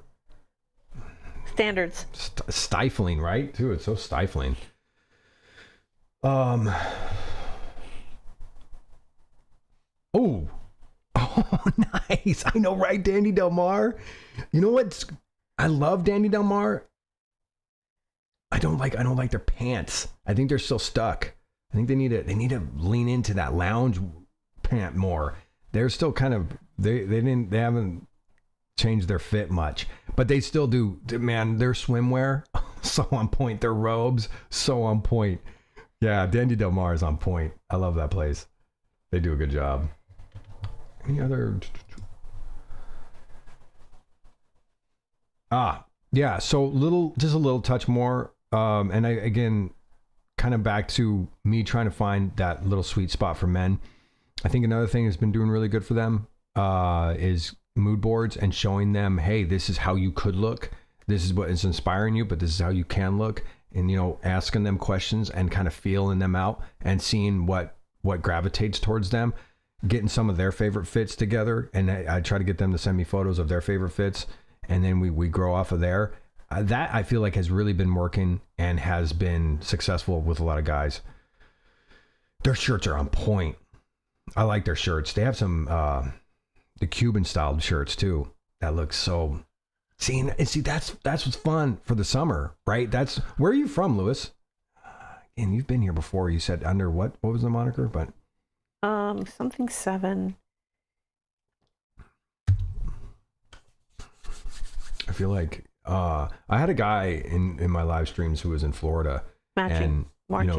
standards. Stifling, right? Too, it's so stifling. Oh, nice. I know, right? Dandy Del Mar. You know what? I love Dandy Del Mar. I don't like their pants. I think they're still stuck. I think they need to lean into that lounge pant more. They're still kind of they haven't changed their fit much, but they still do. Man, their swimwear so on point. Their robes so on point. Yeah, Dandy Del Mar is on point. I love that place. They do a good job. Any other? Yeah. So just a little touch more. And I, again, kind of back to me trying to find that little sweet spot for men. I think another thing that's been doing really good for them is mood boards and showing them, hey, this is how you could look. This is what is inspiring you, but this is how you can look. And, asking them questions and kind of feeling them out and seeing what gravitates towards them, getting some of their favorite fits together. And I try to get them to send me photos of their favorite fits. And then we grow off of there. That I feel like has really been working and has been successful with a lot of guys. Their shirts are on point. I like their shirts. They have some the Cuban styled shirts too. That looks so. See, that's what's fun for the summer, right? That's where are you from, Lewis? And you've been here before. You said under what? What was the moniker? But something 7. I feel like I had a guy in my live streams who was in Florida. Marching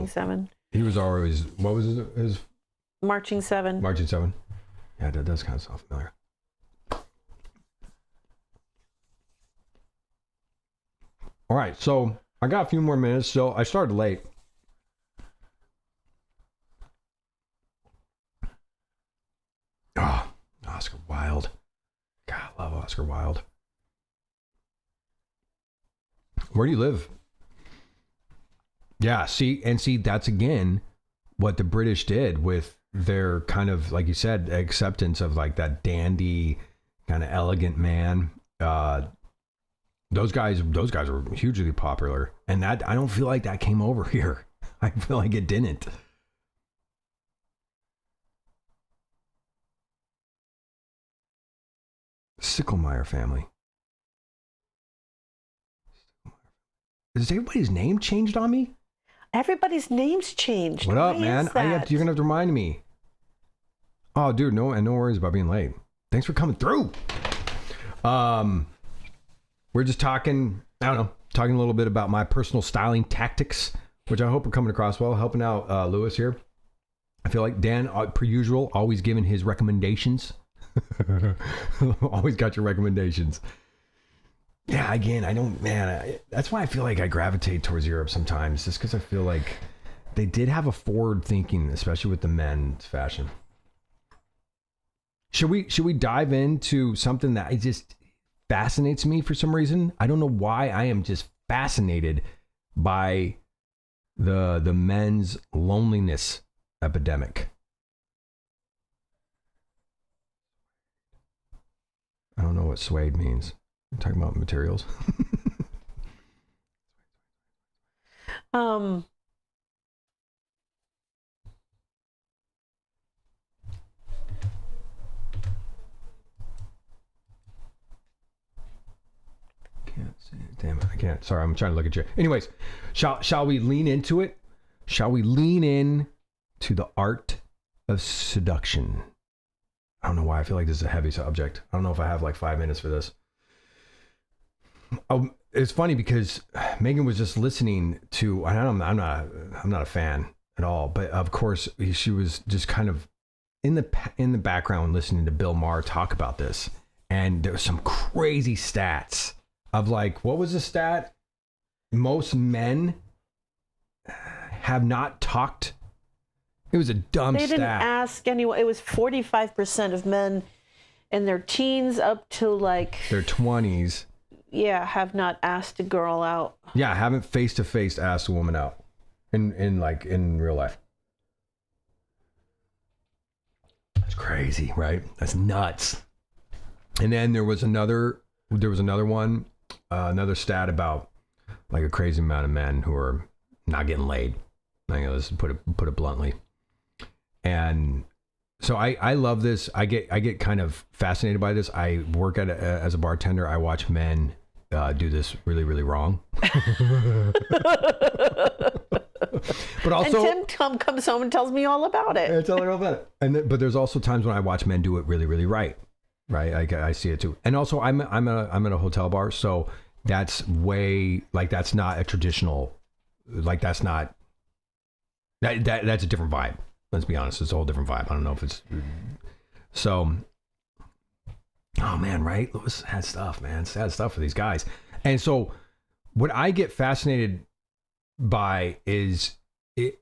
7. He was always, what was his? Marching 7. Marching 7. Yeah, that does kind of sound familiar. All right, so I got a few more minutes. So I started late. Oscar Wilde. love Oscar Wilde. Where do you live? Yeah, see, that's again what the British did with their kind of, like you said, acceptance of like that dandy, kind of elegant man. Those guys were hugely popular, and that I don't feel like that came over here. I feel like it didn't. Sicklemeyer family. Is everybody's name changed on me? Everybody's name's changed. What up, man? You're gonna have to remind me. Oh, dude, no worries about being late. Thanks for coming through. We're just talking, I don't know, talking a little bit about my personal styling tactics, which I hope are coming across well, helping out Lewis here. I feel like Dan, per usual, always giving his recommendations. Always got your recommendations. Yeah, again, that's why I feel like I gravitate towards Europe sometimes, just because I feel like they did have a forward thinking, especially with the men's fashion. Should we dive into something that just fascinates me for some reason? I don't know why. I am just fascinated by the men's loneliness epidemic. I don't know what suede means. I'm talking about materials. Can't see it. Damn it, I can't. Sorry, I'm trying to look at you. Anyways, shall we lean into it? Shall we lean in to the art of seduction? I don't know why I feel like this is a heavy subject. I don't know if I have like 5 minutes for this. It's funny because Megan was just listening to, I'm not a fan at all, but of course she was just kind of in the background listening to Bill Maher talk about this, and there was some crazy stats of like, what was the stat? Most men have not talked. It was a dumb stat. They didn't ask anyone. It was 45% of men in their teens up to like their 20s. Yeah, have not asked a girl out. Yeah, haven't face to face asked a woman out in real life. That's crazy, right? That's nuts. And then there was another one, another stat about like a crazy amount of men who are not getting laid. Let's put it bluntly. And so I love this. I get kind of fascinated by this. I work as a bartender. I watch men do this really, really wrong. But also, and Tim comes home and tells me all about it. I tell her all about it. But there's also times when I watch men do it really, really right. Right, I see it too. And also, I'm at a hotel bar, so that's way like that's not a traditional, like that's not that's a different vibe. Let's be honest, it's a whole different vibe. I don't know if it's so. Oh man, right? Lewis had stuff, man. Sad stuff for these guys. And so, what I get fascinated by is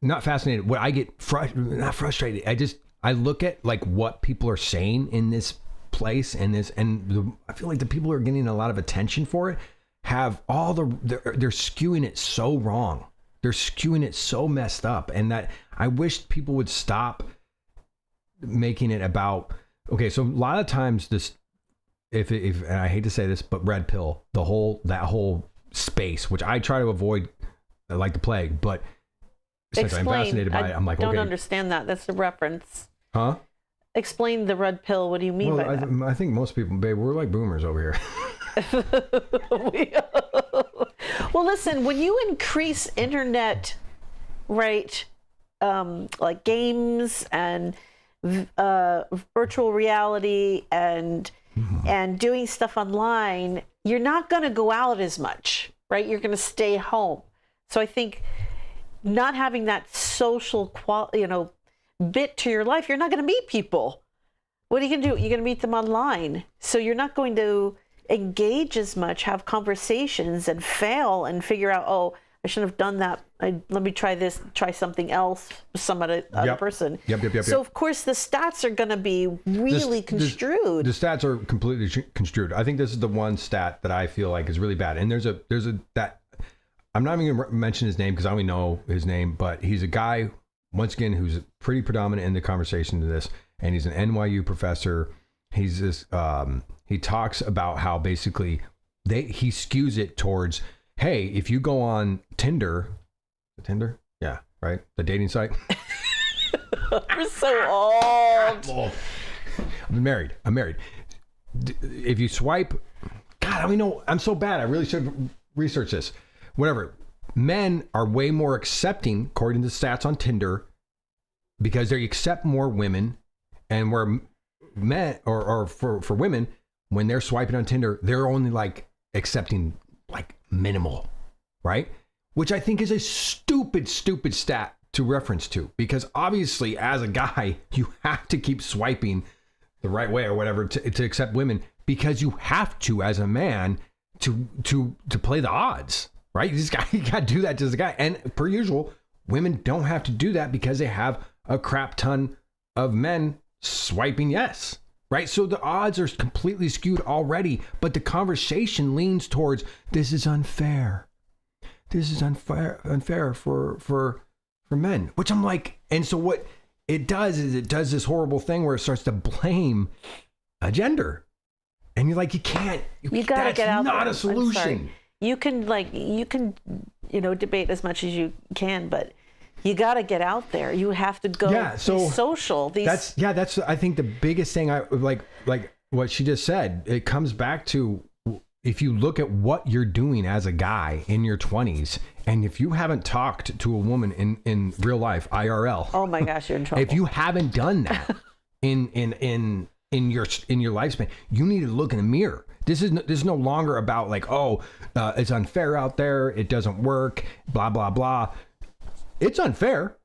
not fascinated. What I get not frustrated. I look at like what people are saying in this place and I feel like the people who are getting a lot of attention for it have all they're skewing it so wrong. They're skewing it so messed up, and that I wish people would stop making it about. Okay, so a lot of times this, if and I hate to say this, but red pill, that whole space, which I try to avoid like the plague, but since I'm fascinated by it, I'm like, don't okay. understand that. That's the reference. Huh? Explain the red pill. What do you mean by that? I think most people, babe, we're like boomers over here. Well, listen, when you increase internet, right, like games and virtual reality and doing stuff online, you're not going to go out as much, right? You're going to stay home. So I think not having that social bit to your life, you're not going to meet people. What are you going to do? You're going to meet them online. So you're not going to engage as much, have conversations and fail and figure out, oh, I shouldn't have done that. Let me try something else with some other person. So of course the stats are going to be really construed. The stats are completely construed. I think this is the one stat that I feel like is really bad. And there's a that I'm not even going to mention his name because I only know his name, but he's a guy, once again, who's pretty predominant in the conversation to this, and he's an NYU professor. He's this. He talks about how basically he skews it towards, hey, if you go on Tinder, yeah, right, the dating site. You're so old. I'm married. If you swipe, God, I don't know. I'm so bad. I really should research this. Whatever. Men are way more accepting, according to the stats on Tinder, because they accept more women, and where men or for women, when they're swiping on Tinder, they're only like accepting like minimal, right? Which I think is a stupid stat to reference to, because obviously as a guy, you have to keep swiping the right way or whatever to accept women, because you have to, as a man, to play the odds, right? You got to do that as a guy. And per usual, women don't have to do that because they have a crap ton of men swiping yes, right? So the odds are completely skewed already, but the conversation leans towards, this is unfair. This is unfair for men, which I'm like, and so what it does is it does this horrible thing where it starts to blame a gender. And you're like, you can't, you gotta get out there. That's not a solution. You can debate as much as you can, but you got to get out there. You have to go be social. That's I think the biggest thing I like what she just said. It comes back to, if you look at what you're doing as a guy in your 20s, and if you haven't talked to a woman in real life, IRL. Oh my gosh, you're in trouble. If you haven't done that in your lifespan, you need to look in the mirror. This is no longer about like, it's unfair out there, it doesn't work, blah blah blah. It's unfair.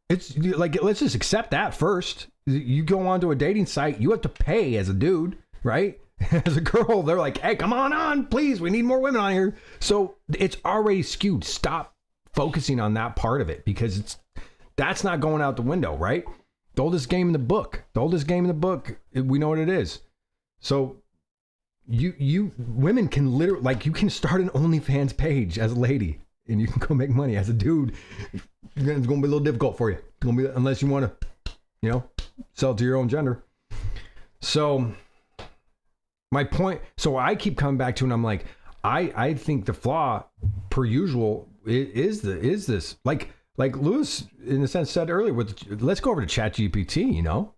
It's like, let's just accept that first. You go onto a dating site, you have to pay as a dude, right? As a girl, they're like, hey, come on, please, we need more women on here. So it's already skewed. Stop focusing on that part of it, because that's not going out the window, right? The oldest game in the book. We know what it is. So you women can literally, like, you can start an OnlyFans page as a lady, and you can go make money. As a dude, it's going to be a little difficult for you. It's going to be, unless you want to, sell to your own gender. So my point, so I keep coming back to, and I'm like, I think the flaw, per usual, is this, like Lewis in a sense said earlier, let's go over to ChatGPT,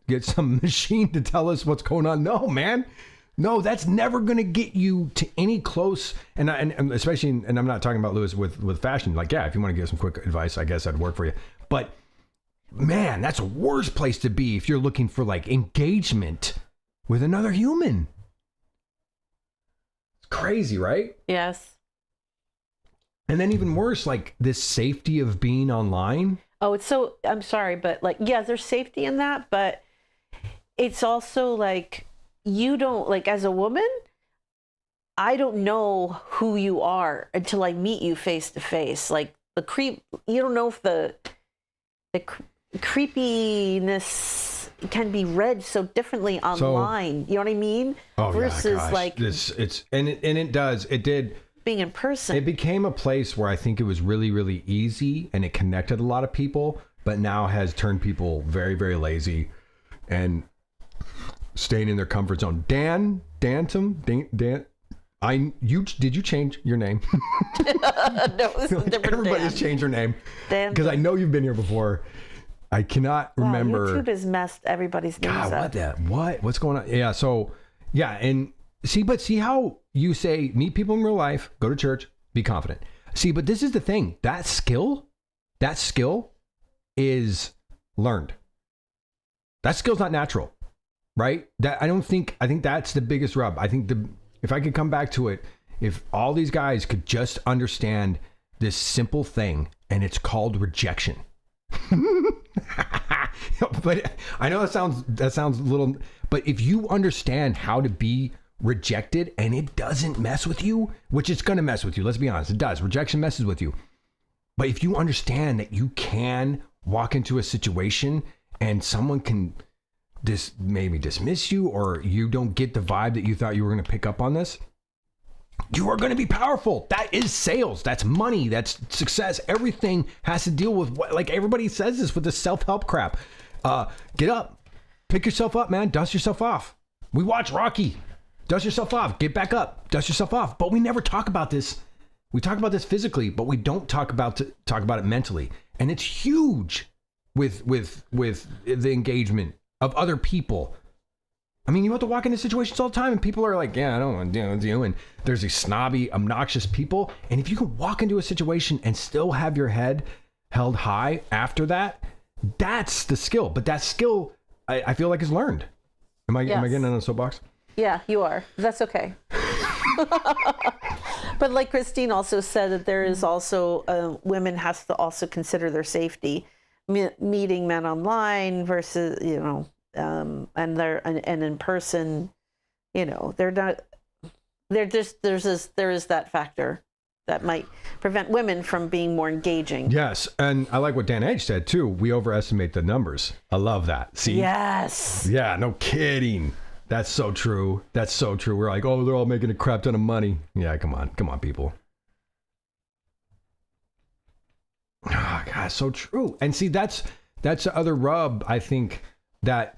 get some machine to tell us what's going on. No, man. No, that's never going to get you to any close. And especially, and I'm not talking about Lewis with fashion. Like, yeah, if you want to give some quick advice, I guess that'd work for you. But man, that's a worse place to be if you're looking for like engagement with another human. It's crazy, right? Yes. And then even worse, like this safety of being online. Oh, I'm sorry, but like, yeah, there's safety in that, but it's also like, you don't, like, as a woman, I don't know who you are until I meet you face to face. Like you don't know if the creepiness can be read so differently online. You know what I mean? Oh, versus yeah, like it did being in person. It became a place where I think it was really, really easy, and it connected a lot of people, but now has turned people very, very lazy and staying in their comfort zone. Dan, did you change your name? No, it's a different Everybody's Dan. changed their name. Dan, because I know you've been here before. I cannot remember. YouTube has messed everybody's names up. What's going on? Yeah, so yeah, and see how you say meet people in real life, go to church, be confident. See, but this is the thing. That skill is learned. That skill's not natural. Right? I think that's the biggest rub. I think if I could come back to it, if all these guys could just understand this simple thing, and it's called rejection. But I know that sounds a little, but if you understand how to be rejected and it doesn't mess with you, which it's going to mess with you. Let's be honest. It does. Rejection messes with you. But if you understand that you can walk into a situation and someone can maybe dismiss you, or you don't get the vibe that you thought you were going to pick up on this, you are going to be powerful. That is sales. That's money. That's success. Everything has to deal with what, like everybody says this with the self-help crap. Get up, pick yourself up, man. Dust yourself off. We watch Rocky. Dust yourself off. Get back up. Dust yourself off. But we never talk about this. We talk about this physically, but we don't talk about it mentally. And it's huge with the engagement of other people. I mean, you have to walk into situations all the time and people are like, yeah, I don't want to deal with you. And there's these snobby, obnoxious people. And if you can walk into a situation and still have your head held high after that, that's the skill. But that skill, I feel like, is learned. Am I getting on a soapbox? Yeah, you are. That's okay. But like Christine also said, that there is also, women has to also consider their safety. Meeting men online versus, and in person, they're not, there is that factor that might prevent women from being more engaging. Yes. And I like what Dan Edge said too. We overestimate the numbers. I love that. See? Yes. Yeah, no kidding. That's so true. That's so true. We're like, oh, they're all making a crap ton of money. Yeah, come on, people. Oh, God, so true. And see, that's the other rub, I think, that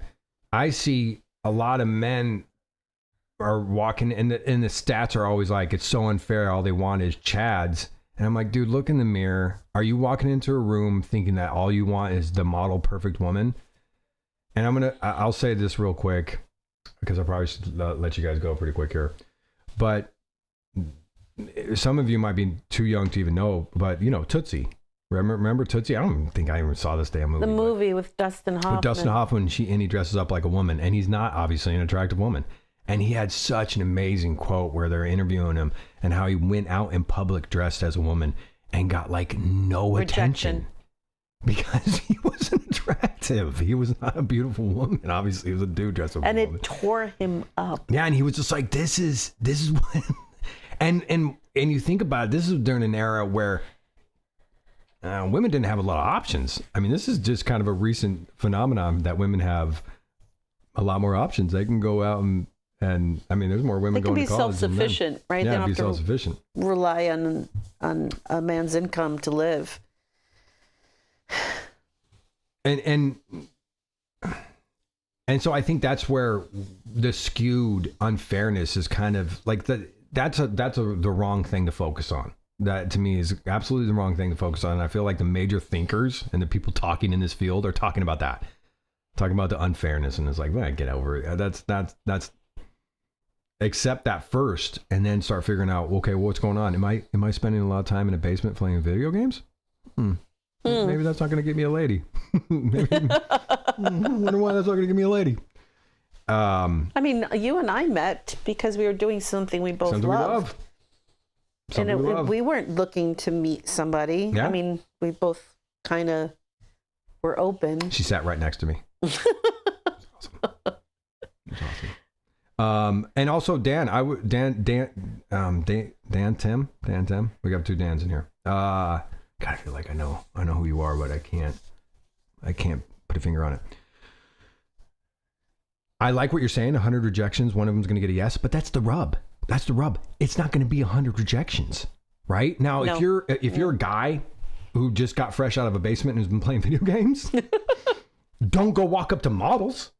I see a lot of men are walking, and the stats are always like, it's so unfair. All they want is chads. And I'm like, dude, look in the mirror. Are you walking into a room thinking that all you want is the model perfect woman? And I'll say this real quick, because I probably should let you guys go pretty quick here. But some of you might be too young to even know, but Tootsie. Remember Tootsie? I don't think I even saw this damn movie. The movie with Dustin Hoffman. With Dustin Hoffman, he dresses up like a woman, and he's not obviously an attractive woman. And he had such an amazing quote where they're interviewing him and how he went out in public dressed as a woman and got like no attention because he wasn't attractive. He was not a beautiful woman. Obviously, he was a dude dressed up as a woman. And it tore him up. Yeah, and he was just like, this is what. And you think about it, this is during an era where women didn't have a lot of options. I mean, this is just kind of a recent phenomenon that women have a lot more options. They can go out and I mean, there's more women going to college. They can be self-sufficient, right? Yeah, they don't be have to self-sufficient. Rely on a man's income to live. And so I think that's where the skewed unfairness is kind of like that's the wrong thing to focus on. That to me is absolutely the wrong thing to focus on. And I feel like the major thinkers and the people talking in this field are talking about that, talking about the unfairness. And it's like, man, get over it. That's accept that first and then start figuring out, okay, what's going on? Am I spending a lot of time in a basement playing video games? Maybe that's not going to get me a lady. Maybe, I wonder why that's not going to get me a lady. I mean, you and I met because we were doing something we both love. We weren't looking to meet somebody. Yeah. I mean, we both kind of were open. She sat right next to me. That's awesome. And also Dan, Dan Tim. We got two Dans in here. God, I feel like I know who you are, but I can't put a finger on it. I like what you're saying. 100 rejections, one of them's going to get a yes, but that's the rub. That's the rub. It's not going to be 100 rejections, right? Now, no. if you're a guy who just got fresh out of a basement and has been playing video games, don't go walk up to models,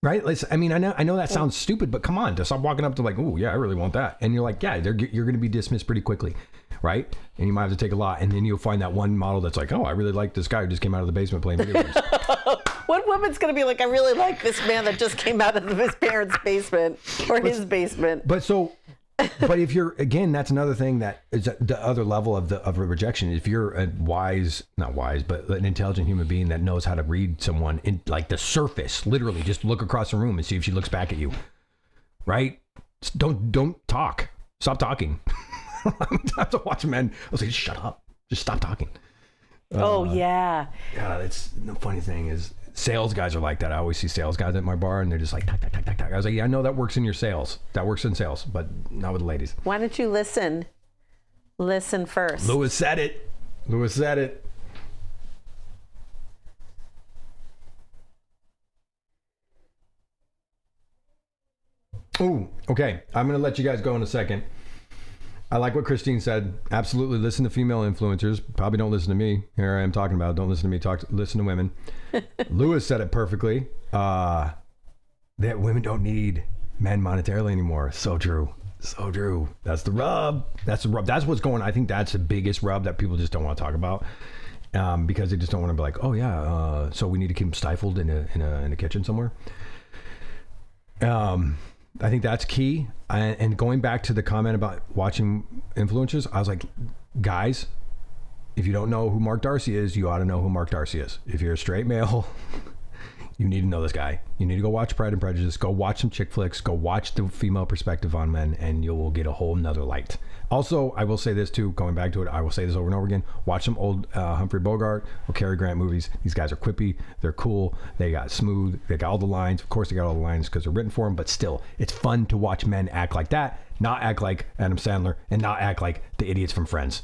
right? I mean, I know that sounds stupid, but come on, to stop walking up to like, oh yeah, I really want that, and you're like, yeah, you're going to be dismissed pretty quickly, right? And you might have to take a lot, and then you'll find that one model that's like, oh, I really like this guy who just came out of the basement playing video games. What woman's going to be like, I really like this man that just came out of his parents' basement or his basement? But if you're, again, that's another thing that is the other level of a rejection. If you're a not wise, but an intelligent human being that knows how to read someone in like the surface, literally just look across the room and see if she looks back at you, right? Don't talk. Stop talking. I have to watch men. I'll say, just shut up. Just stop talking. Oh yeah. Yeah, it's the funny thing is sales guys are like that. I always see sales guys at my bar and they're just like, tack, tack, tack, tack, tack. I was like, yeah, I know that works in your sales. That works in sales, but not with the ladies. Why don't you listen? Listen first. Lewis said it. Lewis said it. Ooh, okay. I'm going to let you guys go in a second. I like what Christine said. Absolutely listen to female influencers. Probably don't listen to me. Here I am talking about it. Don't listen to me. Listen to women. Lewis said it perfectly. That women don't need men monetarily anymore. So true. So true. That's the rub. That's the rub. That's what's going on. I think that's the biggest rub that people just don't want to talk about. Because they just don't want to be like, oh yeah, so we need to keep them stifled in a kitchen somewhere. I think that's key. And going back to the comment about watching influencers, I was like, guys, if you don't know who Mark Darcy is, you ought to know who Mark Darcy is. If you're a straight male, you need to know this guy. You need to go watch Pride and Prejudice, go watch some chick flicks, go watch the female perspective on men, and you will get a whole nother light. Also, I will say this too, going back to it, I will say this over and over again, watch some old Humphrey Bogart or Cary Grant movies. These guys are quippy, they're cool, they got smooth, they got all the lines. Of course they got all the lines because they're written for them, but still, it's fun to watch men act like that, not act like Adam Sandler, and not act like the idiots from Friends.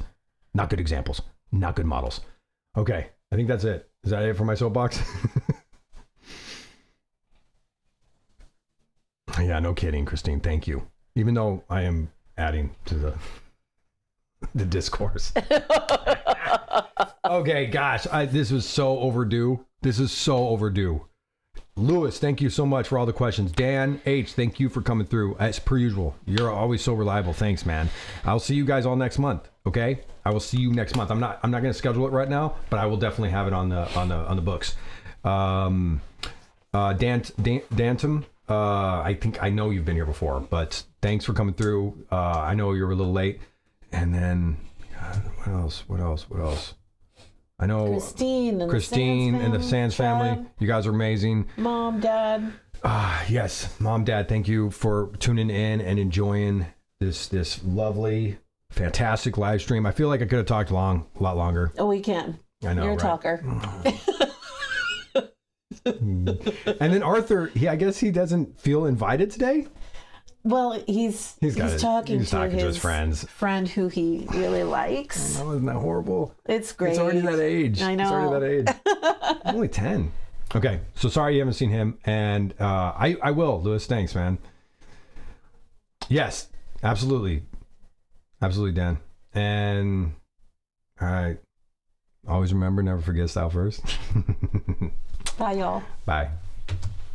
Not good examples, not good models. Okay, I think that's it. Is that it for my soapbox? Yeah, no kidding, Christine. Thank you. Even though I am adding to the discourse. Okay, gosh, this was so overdue. This is so overdue. Lewis, thank you so much for all the questions. Dan H, thank you for coming through. As per usual, you're always so reliable. Thanks, man. I'll see you guys all next month. Okay, I will see you next month. I'm not going to schedule it right now, but I will definitely have it on the books. Dantum. I think I know you've been here before, but thanks for coming through. I know you were a little late. And then, God, what else? I know Christine and the Sands family. You guys are amazing. Mom, Dad. Yes, Mom, Dad, thank you for tuning in and enjoying this lovely, fantastic live stream. I feel like I could have talked a lot longer. Oh, we can. I know, You're a right? talker. And then Arthur, I guess he doesn't feel invited today. Well, he's talking to his friend who he really likes. Oh, isn't that horrible? It's great. It's already that age. I know. It's already that age. I'm only 10. Okay, so sorry you haven't seen him, and I will. Lewis, thanks, man. Yes, absolutely, Dan. And all right, always remember, never forget style first. Bye, y'all. Bye.